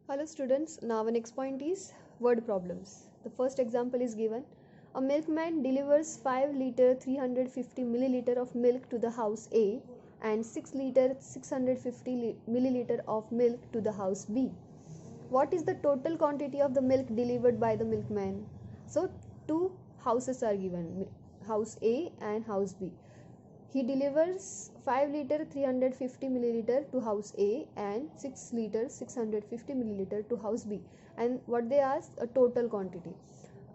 Hello students, now our next point is word problems. The first example is given. A milkman delivers 5 liter 350 milliliter of milk to the house A and 6 liter 650 milliliter of milk to the house B. What is the total quantity of the milk delivered by the milkman? So two houses are given, house A and house B. He delivers 5 liter 350 milliliter to house A and 6 liter 650 milliliter to house B, and what they ask, a total quantity.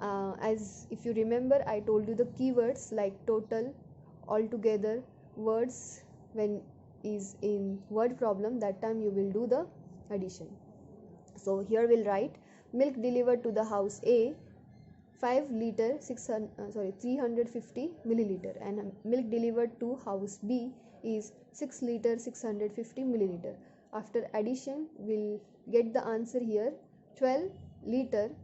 As if you remember, I told you the keywords like total, altogether, words. When is in word problem, that time you will do the addition. So here we'll write milk delivered to the house A 5 liter 350 milliliter, and milk delivered to house B is 6 liter 650 milliliter. After addition we'll get the answer here, 12 liter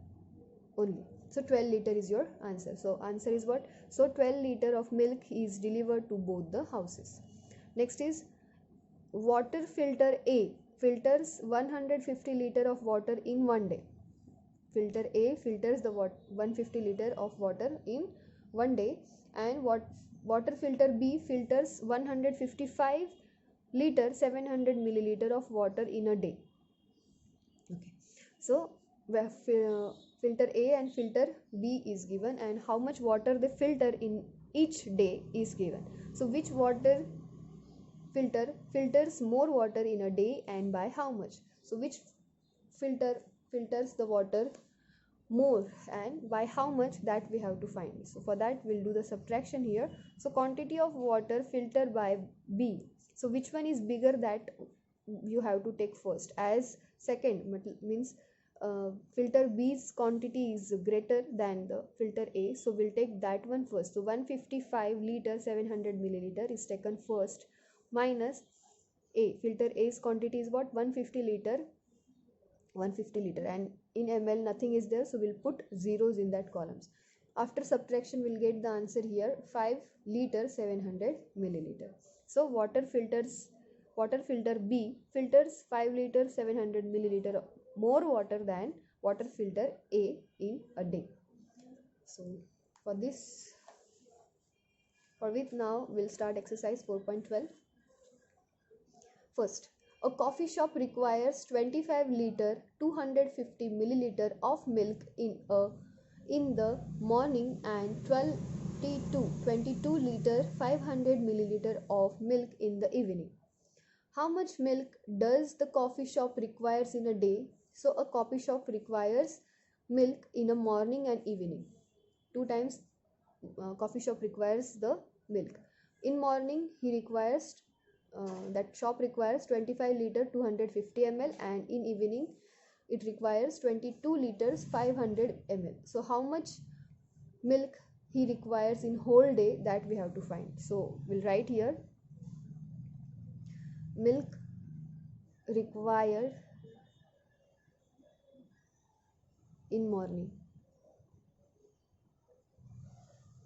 only. So 12 liter is your answer. So answer is what? So 12 liter of milk is delivered to both the houses. Next is water filter A filters 150 liter of water in one day. Filter A filters the 150 liter of water in one day, and water filter B filters 155 liter 700 milliliter of water in a day. Okay, so filter A and filter B is given, and how much water they filter in each day is given. So which water filter filters more water in a day and by how much? So which filter filters the water more and by how much, that we have to find. So for that we'll do the subtraction here. So quantity of water filtered by B, so which one is bigger, that you have to take first as second, means filter B's quantity is greater than the filter A, so we'll take that one first. So 155 liter 700 milliliter is taken first, minus A, filter A's quantity is what? 150 liter, and in ml nothing is there, so we'll put zeros in that columns. After subtraction we'll get the answer here, 5 liter 700 milliliter. So water filter B filters 5 liter 700 milliliter more water than water filter A in a day. So for with now we'll start exercise 4.12. First, a coffee shop requires 25 liter 250 milliliter of milk in the morning and 22 liter 500 milliliter of milk in the evening. How much milk does the coffee shop requires in a day? So a coffee shop requires milk in a morning and evening. Two times coffee shop requires the milk. In morning he requires that shop requires 25 liter 250 ml, and in evening it requires 22 liters 500 ml. So how much milk he requires in whole day, that we have to find. So we'll write here, milk required in morning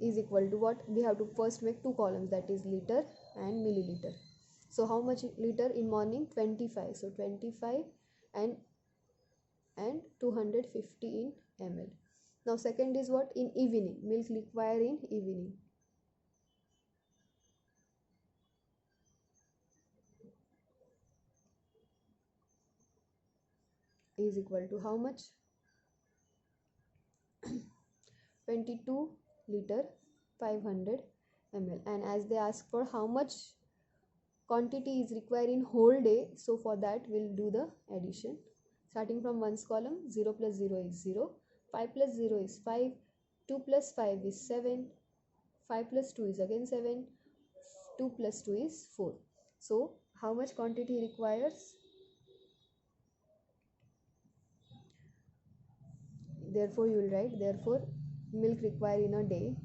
is equal to what? We have to first make two columns, that is liter and milliliter. So how much liter in morning? 25. So 25 and 250 in ml. Now second is what? In evening, milk required in evening. Is equal to how much? 22 liter 500 ml, and as they ask for how much quantity is required in whole day, so for that we'll do the addition. Starting from ones column, 0 plus 0 is 0, 5 plus 0 is 5, 2 plus 5 is 7, 5 plus 2 is again 7, 2 plus 2 is 4. So how much quantity requires? Therefore you will write, therefore milk required in a day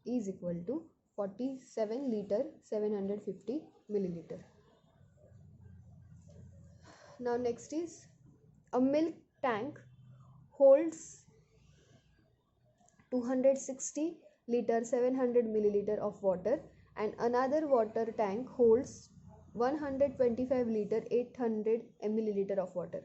is equal to 47 liter 750 milliliter. Now next is, a milk tank holds 260 liter 700 milliliter of water and another water tank holds 125 liter 800 milliliter of water.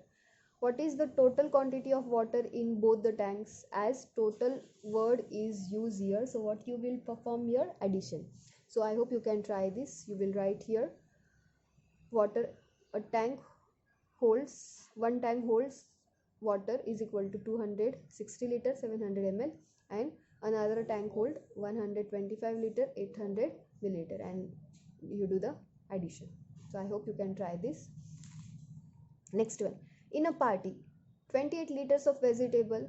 What is the total quantity of water in both the tanks? As total word is used here, so what you will perform here? Addition. So I hope you can try this. You will write here water, a tank holds, one tank holds water is equal to 260 liter 700 ml, and another tank hold 125 liter 800 milliliter, and you do the addition. So I hope you can try this. Next one, in a party 28 liters of vegetable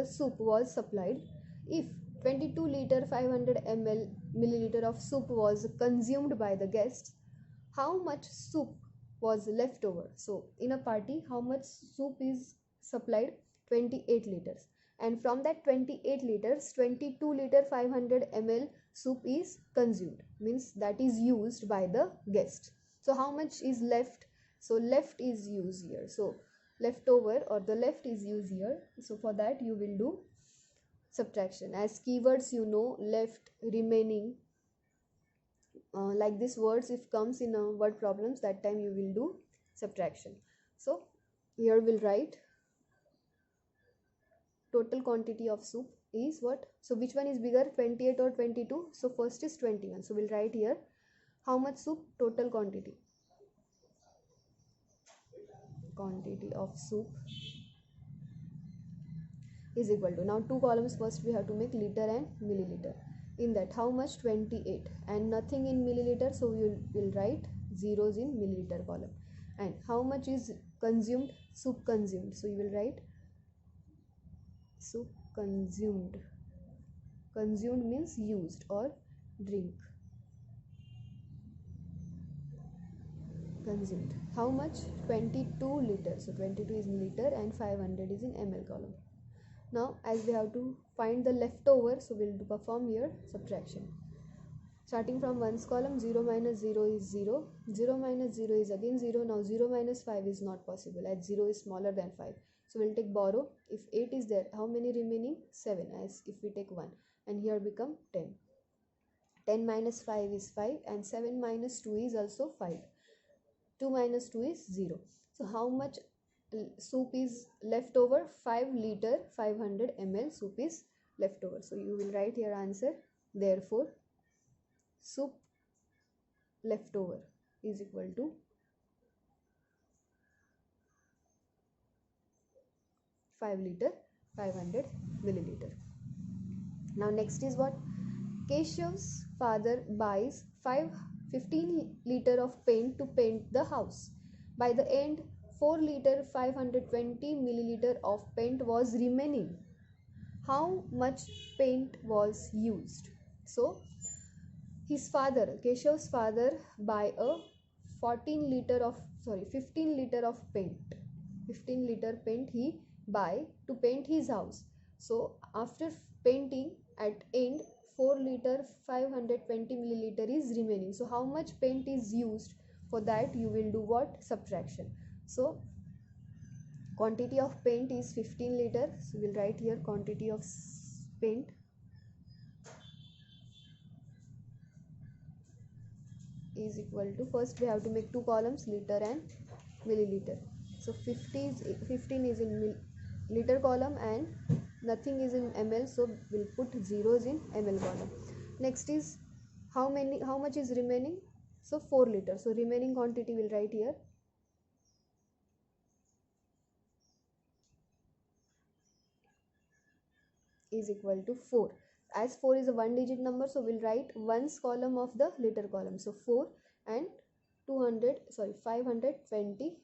soup was supplied. If 22 liter 500 milliliter of soup was consumed by the guests, how much soup was left over? So in a party, how much soup is supplied? 28 liters, and from that 28 liters 22 liter 500 ml soup is consumed, means that is used by the guest. So how much is left? So left is used here, so leftover or the left is used here. So for that you will do subtraction. As keywords, you know, left, remaining, like this words if comes in a word problems, that time you will do subtraction. So here we'll write total quantity of soup is what? So which one is bigger, 28 or 22? So first is 21. So we'll write here how much soup, total quantity of soup is equal to, now two columns, first we have to make liter and milliliter. In that, how much? 28, and nothing in milliliter, so we will write zeros in milliliter column. And how much is consumed? Soup consumed, so you will write soup consumed. Consumed means used or drink. Consumed, how much? 22 liters, so 22 is in liter and 500 is in ml column. Now as we have to find the leftover, so we'll perform here subtraction. Starting from ones column, 0 minus 0 is 0, 0 minus 0 is again 0. Now 0 minus 5 is not possible, as 0 is smaller than 5. So we'll take borrow. If 8 is there, how many remaining? 7, as if we take 1, and here become 10. 10 minus 5 is 5, and 7 minus 2 is also 5. 2 minus 2 is 0. So how much soup is left over? 5 liter 500 ml soup is left over. So you will write here answer. Therefore soup leftover is equal to 5 liter 500 milliliter. Now next is what? Keshav's father buys 15 liter of paint to paint the house. By the end, 4 liter 520 milliliter of paint was remaining. How much paint was used? So his father, Keshav's father, buy a 15 liter of paint. 15 liter paint he buy to paint his house. So after painting, at end 4 liter 520 milliliter is remaining. So how much paint is used? For that you will do what? Subtraction. So quantity of paint is 15 liter. So we'll write here quantity of paint is equal to, first we have to make two columns, liter and milliliter. So 15 is in liter column and nothing is in ml, so we'll put zeros in ml column. Next is how much is remaining? So 4 liters. So remaining quantity we'll write here is equal to 4. As 4 is a one digit number, so we'll write ones column of the liter column. So 4 and 520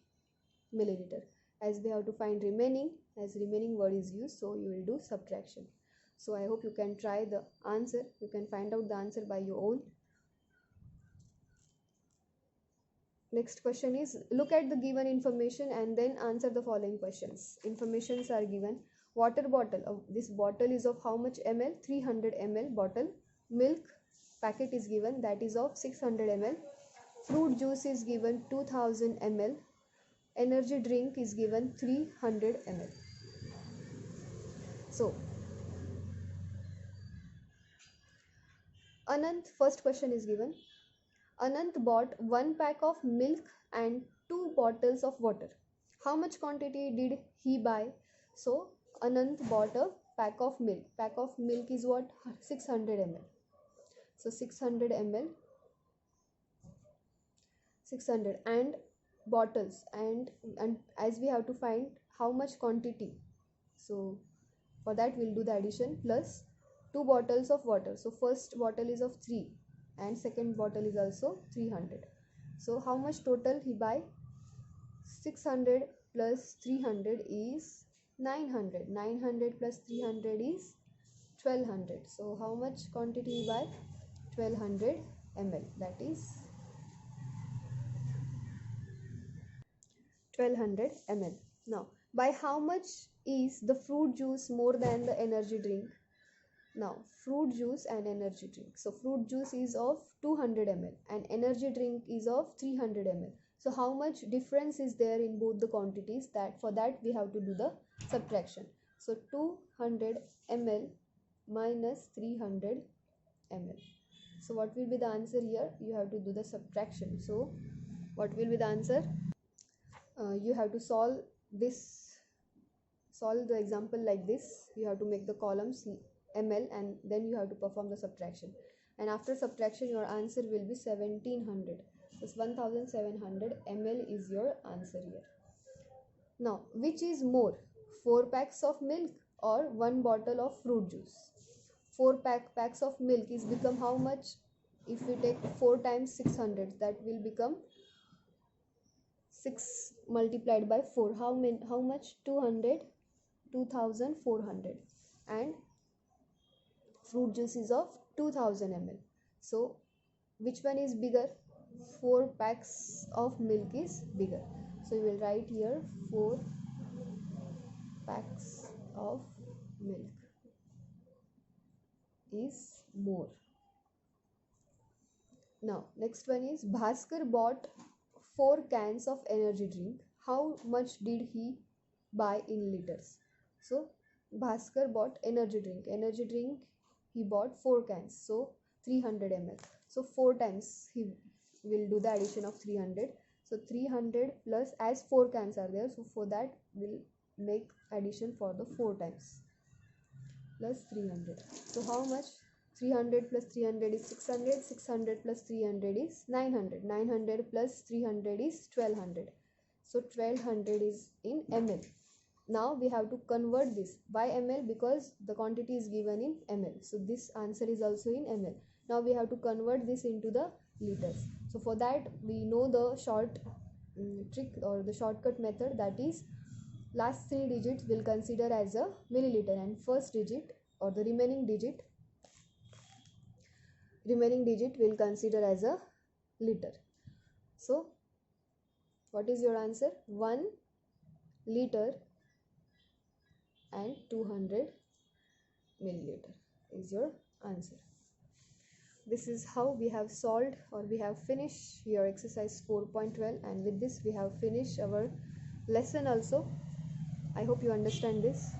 milliliter. As we have to find remaining, as remaining word is used, so you will do subtraction. So I hope you can try the answer. You can find out the answer by your own. Next question is, look at the given information and then answer the following questions. Informations are given. Water bottle, this bottle is of how much ml? 300 ml bottle. Milk packet is given, that is of 600 ml. Fruit juice is given 2000 ml. Energy drink is given 300 ml. So Anant, first question is given. Anant bought 1 pack of milk and 2 bottles of water. How much quantity did he buy? So Anant bought a pack of milk. Pack of milk is what? 600 ml. So 600 ml, 600, and bottles, and as we have to find how much quantity, so for that we'll do the addition, plus 2 bottles of water. So first bottle is of 3 and second bottle is also 300. So how much total he buy? 600 plus 300 is 900. 900 plus 300 is 1200. So how much quantity he buy? 1200 ml, that is 1200 ml. Now, by how much is the fruit juice more than the energy drink? Now, fruit juice and energy drink. So, fruit juice is of 200 ml and energy drink is of 300 ml. So, how much difference is there in both the quantities? That for that we have to do the subtraction. So, 200 ml minus 300 ml. So, what will be the answer here? You have to do the subtraction. So, what will be the answer? You have to solve the example like this. You have to make the columns ml and then you have to perform the subtraction, and after subtraction your answer will be 1700. So 1700 ml is your answer here. Now, which is more, 4 packs of milk or 1 bottle of fruit juice? 4 packs of milk is become how much? If we take 4 times 600, that will become 6 multiplied by 4, how much? 200, 2400, and fruit juice is of 2000 ml. So which one is bigger? 4 packs of milk is bigger. So you will write here 4 packs of milk is more. Now next one is Bhaskar bought 4 cans of energy drink. How much did he buy in liters? So Bhaskar bought energy drink. Energy drink he bought 4 cans. So 300 ml. So 4 times he will do the addition of 300. So 300 plus, as 4 cans are there, so for that we'll make addition for the 4 times plus 300. So how much? 300 plus 300 is 600. 600 plus 300 is 900. 900 plus 300 is 1200. So 1200 is in ml. Now we have to convert this by ml because the quantity is given in ml. So this answer is also in ml. Now we have to convert this into the liters. So for that we know the short trick or the shortcut method, that is last 3 digits will consider as a milliliter and first digit or the remaining digit will consider as a liter. So what is your answer? 1 liter and 200 milliliter is your answer. This is how we have solved or we have finished your exercise 4.12, and with this we have finished our lesson also. I hope you understand this.